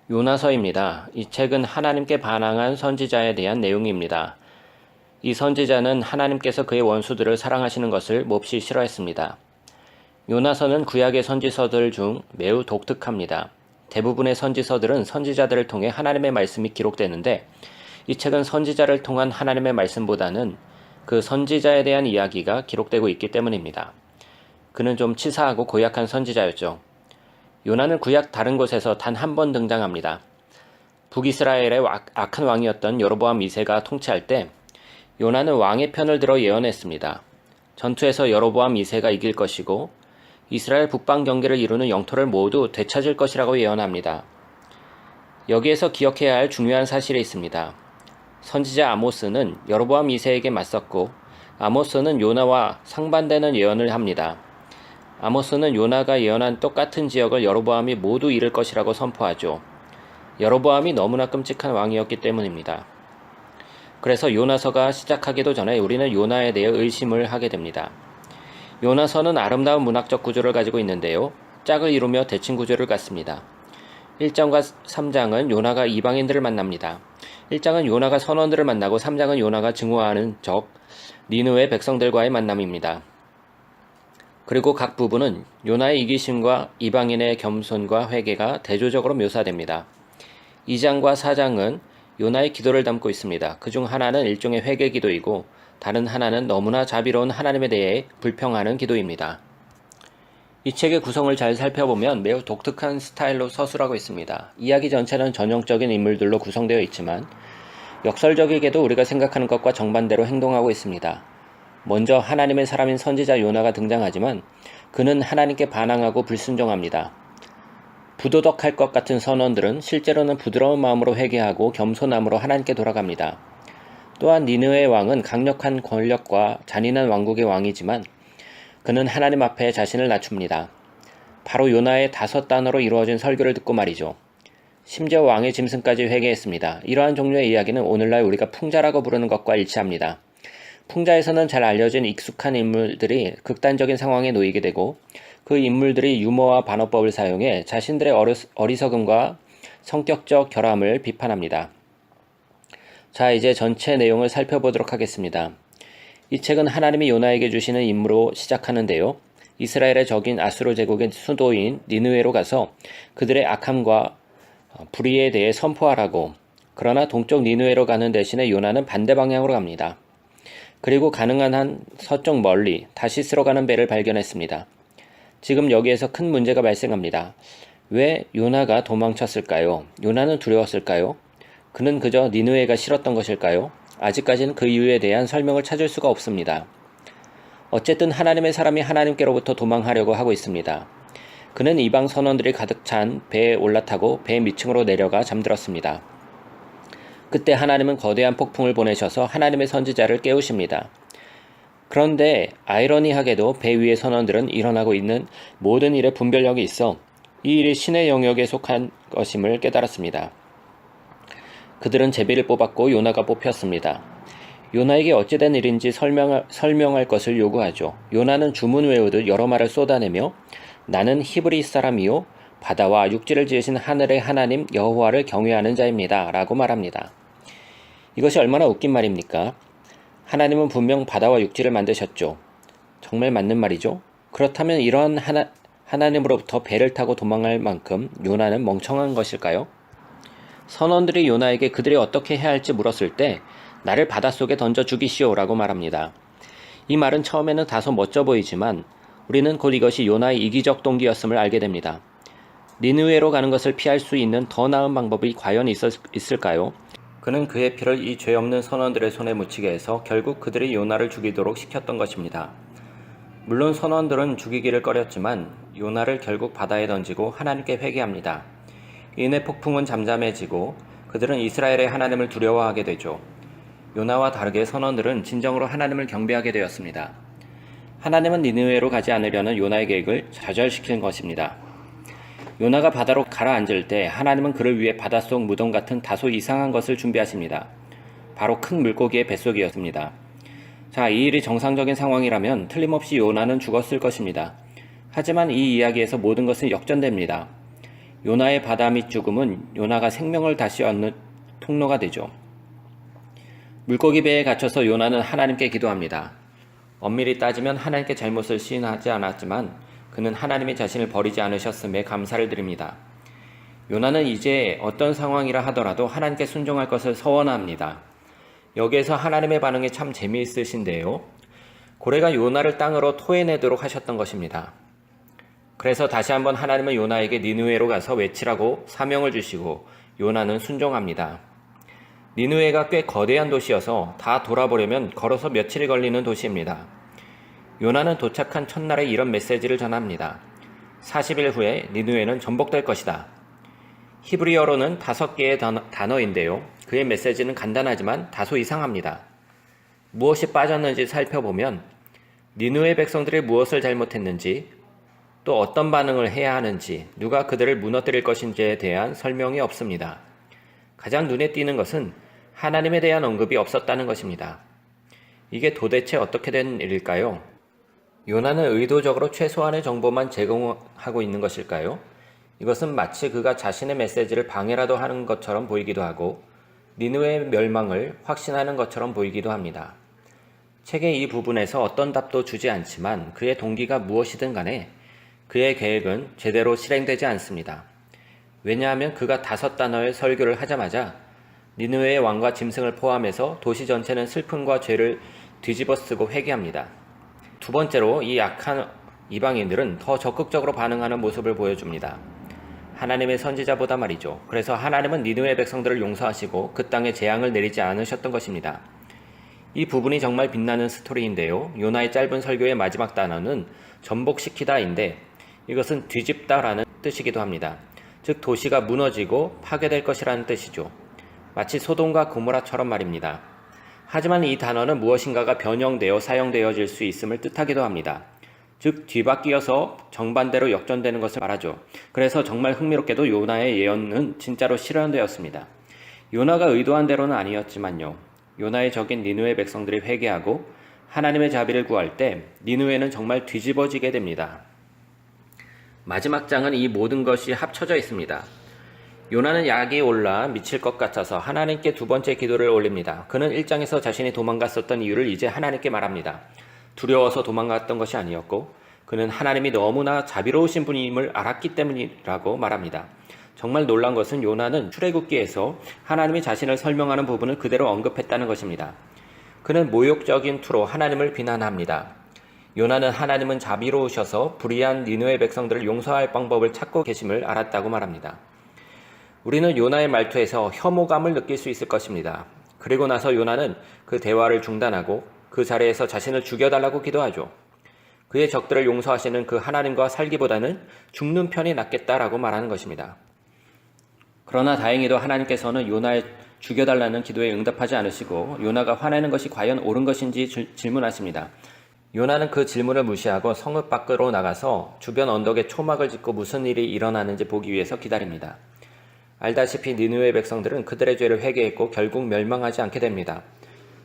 요나서입니다. 이 책은 하나님께 반항한 선지자에 대한 내용입니다. 이 선지자는 하나님께서 그의 원수들을 사랑하시는 것을 몹시 싫어했습니다. 요나서는 구약의 선지서들 중 매우 독특합니다. 대부분의 선지서들은 선지자들을 통해 하나님의 말씀이 기록되는데 이 책은 선지자를 통한 하나님의 말씀보다는 그 선지자에 대한 이야기가 기록되고 있기 때문입니다. 그는 좀 치사하고 고약한 선지자였죠. 요나는 구약 다른 곳에서 단 한 번 등장합니다. 북이스라엘의 악한 왕이었던 여로보암 2세가 통치할 때 요나는 왕의 편을 들어 예언했습니다. 전투에서 여로보암 2세가 이길 것이고 이스라엘 북방 경계를 이루는 영토를 모두 되찾을 것이라고 예언합니다. 여기에서 기억해야 할 중요한 사실이 있습니다. 선지자 아모스는 여로보암 2세에게 맞섰고 아모스는 요나와 상반되는 예언을 합니다. 아모스는 요나가 예언한 똑같은 지역을 여로보암이 모두 잃을 것이라고 선포하죠. 여로보암이 너무나 끔찍한 왕이었기 때문입니다. 그래서 요나서가 시작하기도 전에 우리는 요나에 대해 의심을 하게 됩니다. 요나서는 아름다운 문학적 구조를 가지고 있는데요. 짝을 이루며 대칭 구조를 갖습니다. 1장과 3장은 요나가 이방인들을 만납니다. 1장은 요나가 선원들을 만나고 3장은 요나가 증오하는 적 니느웨 백성들과의 만남입니다. 그리고 각 부분은 요나의 이기심과 이방인의 겸손과 회개가 대조적으로 묘사됩니다. 2장과 4장은 요나의 기도를 담고 있습니다. 그중 하나는 일종의 회개 기도이고 다른 하나는 너무나 자비로운 하나님에 대해 불평하는 기도입니다. 이 책의 구성을 잘 살펴보면 매우 독특한 스타일로 서술하고 있습니다. 이야기 전체는 전형적인 인물들로 구성되어 있지만 역설적이게도 우리가 생각하는 것과 정반대로 행동하고 있습니다. 먼저 하나님의 사람인 선지자 요나가 등장하지만 그는 하나님께 반항하고 불순종합니다. 부도덕할 것 같은 선원들은 실제로는 부드러운 마음으로 회개하고 겸손함으로 하나님께 돌아갑니다. 또한 니느웨 왕은 강력한 권력과 잔인한 왕국의 왕이지만 그는 하나님 앞에 자신을 낮춥니다. 바로 요나의 5단어로 이루어진 설교를 듣고 말이죠. 심지어 왕의 짐승까지 회개했습니다. 이러한 종류의 이야기는 오늘날 우리가 풍자라고 부르는 것과 일치합니다. 풍자에서는 잘 알려진 익숙한 인물들이 극단적인 상황에 놓이게 되고 그 인물들이 유머와 반어법을 사용해 자신들의 어리석음과 성격적 결함을 비판합니다. 자, 이제 전체 내용을 살펴보도록 하겠습니다. 이 책은 하나님이 요나에게 주시는 임무로 시작하는데요. 이스라엘의 적인 아수르 제국의 수도인 니느웨로 가서 그들의 악함과 불의에 대해 선포하라고. 그러나 동쪽 니느웨로 가는 대신에 요나는 반대 방향으로 갑니다. 그리고 가능한 한 서쪽 멀리 다시스로 가는 배를 발견했습니다. 지금 여기에서 큰 문제가 발생합니다. 왜 요나가 도망쳤을까요? 요나는 두려웠을까요? 그는 그저 니느웨가 싫었던 것일까요? 아직까지는 그 이유에 대한 설명을 찾을 수가 없습니다. 어쨌든 하나님의 사람이 하나님께로부터 도망하려고 하고 있습니다. 그는 이방 선원들이 가득 찬 배에 올라타고 배 밑층으로 내려가 잠들었습니다. 그때 하나님은 거대한 폭풍을 보내셔서 하나님의 선지자를 깨우십니다. 그런데 아이러니하게도 배 위의 선원들은 일어나고 있는 모든 일에 분별력이 있어 이 일이 신의 영역에 속한 것임을 깨달았습니다. 그들은 제비를 뽑았고 요나가 뽑혔습니다. 요나에게 어찌된 일인지 설명할 것을 요구하죠. 요나는 주문 외우듯 여러 말을 쏟아내며 나는 히브리 사람이요 바다와 육지를 지으신 하늘의 하나님 여호와를 경외하는 자입니다. 라고 말합니다. 이것이 얼마나 웃긴 말입니까? 하나님은 분명 바다와 육지를 만드셨죠. 정말 맞는 말이죠. 그렇다면 이러한 하나님으로부터 배를 타고 도망할 만큼 요나는 멍청한 것일까요? 선원들이 요나에게 그들이 어떻게 해야 할지 물었을 때 나를 바닷속에 던져 죽이시오 라고 말합니다. 이 말은 처음에는 다소 멋져 보이지만 우리는 곧 이것이 요나의 이기적 동기였음을 알게 됩니다. 니느웨로 가는 것을 피할 수 있는 더 나은 방법이 과연 있을까요? 그는 그의 피를 이 죄 없는 선원들의 손에 묻히게 해서 결국 그들이 요나를 죽이도록 시켰던 것입니다. 물론 선원들은 죽이기를 꺼렸지만 요나를 결국 바다에 던지고 하나님께 회개합니다. 이내 폭풍은 잠잠해지고 그들은 이스라엘의 하나님을 두려워하게 되죠. 요나와 다르게 선원들은 진정으로 하나님을 경배하게 되었습니다. 하나님은 니느웨로 가지 않으려는 요나의 계획을 좌절시키는 것입니다. 요나가 바다로 가라앉을 때 하나님은 그를 위해 바닷속 무덤 같은 다소 이상한 것을 준비하십니다. 바로 큰 물고기의 뱃속이었습니다. 자, 이 일이 정상적인 상황이라면 틀림없이 요나는 죽었을 것입니다. 하지만 이 이야기에서 모든 것은 역전됩니다. 요나의 바다 밑 죽음은 요나가 생명을 다시 얻는 통로가 되죠. 물고기 배에 갇혀서 요나는 하나님께 기도합니다. 엄밀히 따지면 하나님께 잘못을 시인하지 않았지만 그는 하나님이 자신을 버리지 않으셨음에 감사를 드립니다. 요나는 이제 어떤 상황이라 하더라도 하나님께 순종할 것을 서원합니다. 여기에서 하나님의 반응이 참 재미있으신데요. 고래가 요나를 땅으로 토해내도록 하셨던 것입니다. 그래서 다시 한번 하나님은 요나에게 니느웨로 가서 외치라고 사명을 주시고 요나는 순종합니다. 니느웨가 꽤 거대한 도시여서 다 돌아보려면 걸어서 며칠이 걸리는 도시입니다. 요나는 도착한 첫날에 이런 메시지를 전합니다. 40일 후에 니느웨는 전복될 것이다. 히브리어로는 5개의 단어인데요. 그의 메시지는 간단하지만 다소 이상합니다. 무엇이 빠졌는지 살펴보면 니느웨 백성들이 무엇을 잘못했는지 또 어떤 반응을 해야 하는지 누가 그들을 무너뜨릴 것인지에 대한 설명이 없습니다. 가장 눈에 띄는 것은 하나님에 대한 언급이 없었다는 것입니다. 이게 도대체 어떻게 된 일일까요? 요나는 의도적으로 최소한의 정보만 제공하고 있는 것일까요? 이것은 마치 그가 자신의 메시지를 방해라도 하는 것처럼 보이기도 하고 니느웨의 멸망을 확신하는 것처럼 보이기도 합니다. 책의 이 부분에서 어떤 답도 주지 않지만 그의 동기가 무엇이든 간에 그의 계획은 제대로 실행되지 않습니다. 왜냐하면 그가 5단어의 설교를 하자마자 니느웨의 왕과 짐승을 포함해서 도시 전체는 슬픔과 죄를 뒤집어쓰고 회개합니다. 두 번째로 이 악한 이방인들은 더 적극적으로 반응하는 모습을 보여줍니다. 하나님의 선지자보다 말이죠. 그래서 하나님은 니느웨 백성들을 용서하시고 그 땅에 재앙을 내리지 않으셨던 것입니다. 이 부분이 정말 빛나는 스토리인데요. 요나의 짧은 설교의 마지막 단어는 전복시키다인데 이것은 뒤집다라는 뜻이기도 합니다. 즉 도시가 무너지고 파괴될 것이라는 뜻이죠. 마치 소돔과 고모라처럼 말입니다. 하지만 이 단어는 무엇인가가 변형되어 사용되어질 수 있음을 뜻하기도 합니다. 즉 뒤바뀌어서 정반대로 역전되는 것을 말하죠. 그래서 정말 흥미롭게도 요나의 예언은 진짜로 실현되었습니다. 요나가 의도한 대로는 아니었지만요. 요나의 적인 니느웨 백성들이 회개하고 하나님의 자비를 구할 때 니느웨는 정말 뒤집어지게 됩니다. 마지막 장은 이 모든 것이 합쳐져 있습니다. 요나는 약이 올라 미칠 것 같아서 하나님께 두 번째 기도를 올립니다. 그는 1장에서 자신이 도망갔었던 이유를 이제 하나님께 말합니다. 두려워서 도망갔던 것이 아니었고 그는 하나님이 너무나 자비로우신 분임을 알았기 때문이라고 말합니다. 정말 놀란 것은 요나는 출애굽기에서 하나님이 자신을 설명하는 부분을 그대로 언급했다는 것입니다. 그는 모욕적인 투로 하나님을 비난합니다. 요나는 하나님은 자비로우셔서 불의한 니느웨 백성들을 용서할 방법을 찾고 계심을 알았다고 말합니다. 우리는 요나의 말투에서 혐오감을 느낄 수 있을 것입니다. 그리고 나서 요나는 그 대화를 중단하고 그 자리에서 자신을 죽여달라고 기도하죠. 그의 적들을 용서하시는 그 하나님과 살기보다는 죽는 편이 낫겠다라고 말하는 것입니다. 그러나 다행히도 하나님께서는 요나의 죽여달라는 기도에 응답하지 않으시고 요나가 화내는 것이 과연 옳은 것인지 질문하십니다. 요나는 그 질문을 무시하고 성읍 밖으로 나가서 주변 언덕에 초막을 짓고 무슨 일이 일어나는지 보기 위해서 기다립니다. 알다시피 니느웨 백성들은 그들의 죄를 회개했고 결국 멸망하지 않게 됩니다.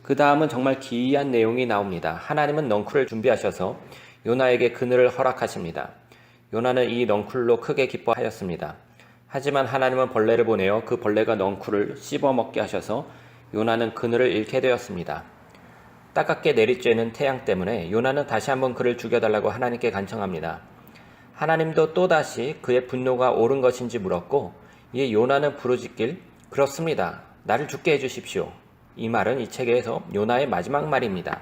그 다음은 정말 기이한 내용이 나옵니다. 하나님은 넝쿨을 준비하셔서 요나에게 그늘을 허락하십니다. 요나는 이 넝쿨로 크게 기뻐하였습니다. 하지만 하나님은 벌레를 보내어 그 벌레가 넝쿨을 씹어먹게 하셔서 요나는 그늘을 잃게 되었습니다. 따갑게 내리쬐는 태양 때문에 요나는 다시 한번 그를 죽여달라고 하나님께 간청합니다. 하나님도 또다시 그의 분노가 옳은 것인지 물었고 이에 요나는 부르짖길 그렇습니다. 나를 죽게 해주십시오. 이 말은 이 책에서 요나의 마지막 말입니다.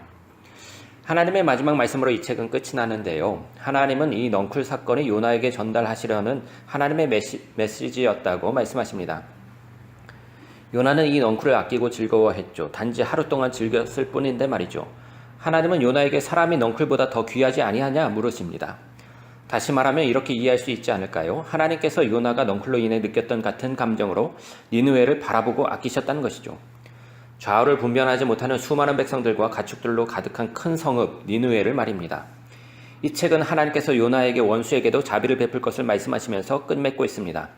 하나님의 마지막 말씀으로 이 책은 끝이 나는데요. 하나님은 이 넝쿨 사건이 요나에게 전달하시려는 하나님의 메시지였다고 말씀하십니다. 요나는 이 넝쿨을 아끼고 즐거워했죠. 단지 하루 동안 즐겼을 뿐인데 말이죠. 하나님은 요나에게 사람이 넝쿨보다 더 귀하지 아니하냐 물으십니다. 다시 말하면 이렇게 이해할 수 있지 않을까요? 하나님께서 요나가 넝쿨로 인해 느꼈던 같은 감정으로 니느웨를 바라보고 아끼셨다는 것이죠. 좌우를 분별하지 못하는 수많은 백성들과 가축들로 가득한 큰 성읍 니느웨를 말입니다. 이 책은 하나님께서 요나에게 원수에게도 자비를 베풀 것을 말씀하시면서 끝맺고 있습니다.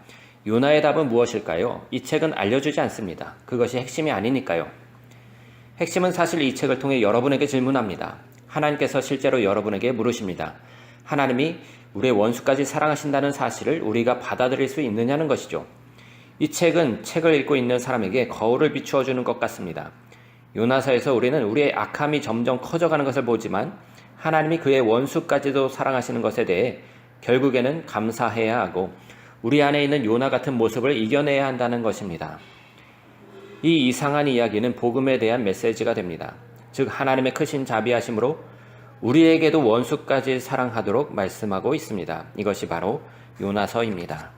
요나의 답은 무엇일까요? 이 책은 알려주지 않습니다. 그것이 핵심이 아니니까요. 핵심은 사실 이 책을 통해 여러분에게 질문합니다. 하나님께서 실제로 여러분에게 물으십니다. 하나님이 우리의 원수까지 사랑하신다는 사실을 우리가 받아들일 수 있느냐는 것이죠. 이 책은 책을 읽고 있는 사람에게 거울을 비추어 주는 것 같습니다. 요나서에서 우리는 우리의 악함이 점점 커져가는 것을 보지만 하나님이 그의 원수까지도 사랑하시는 것에 대해 결국에는 감사해야 하고 우리 안에 있는 요나 같은 모습을 이겨내야 한다는 것입니다. 이 이상한 이야기는 복음에 대한 메시지가 됩니다. 즉 하나님의 크신 자비하심으로 우리에게도 원수까지 사랑하도록 말씀하고 있습니다. 이것이 바로 요나서입니다.